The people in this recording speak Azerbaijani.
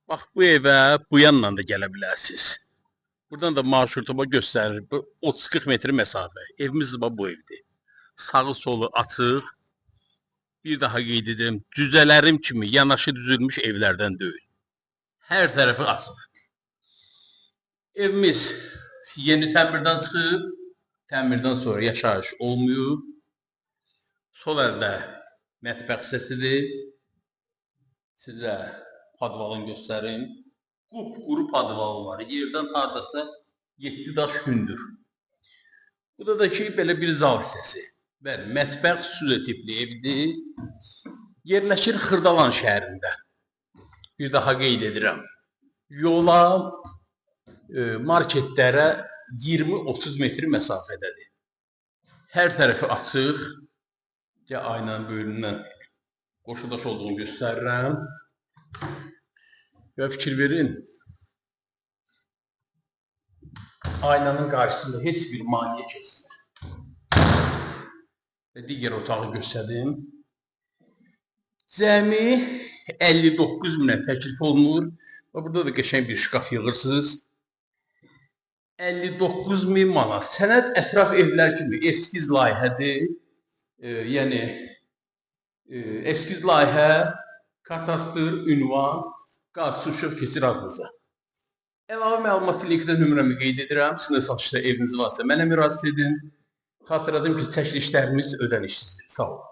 Bax bu evə bu yandan da gələ bilərsiniz. Buradan da marşrutuma göstərir. 30-40 metr məsafə. Evimiz bax bu evdir. Sağı solu açıq. Bir daha qeyd edirəm, cüzələrim kimi yanaşı düzülmüş evlərdən deyil. Hər tərəfi açıq. Evimiz yeni təmirdən çıxıb, təmirdən sonra yaşayış olmuyor. Sol əldə mətbəx hissəsidir. Sizə padvalını göstərim. Qupquru padval var. Yerdən hardasa 7 daş hündür. Burada da ki, belə bir zal hissəsi. Bəli, mətbəx stüdiyo tipli evdir. Yerləşir Xırdalan şəhərində. Bir daha qeyd edirəm. Yola, marketlərə 20-30 metr məsafədədir. Hər tərəfi açıq. Aynanın böyründən qoşudaş olduğunu göstərirəm. Və fikir verin. Aynanın qarşısında heç bir maneə keçmir. Və digər otağı göstərdim. Cəmi 59 minə təklif olunur. Və burada da qəşəng bir şkaf yığırsınız. 59 min manat. Sənəd ətraf evlər kimi eskiz layihədir. Yəni, eskiz layihə, katastr, ünvan, qaz, su, işıq keçir adınıza. Əlavə məlumat linkdə nömrəmi qeyd edirəm. Sizin də satışda eviniz varsa mənə müraciət edin. Xatırladım ki, çəkilişlərimiz ödənişsizdir. Sağ olun.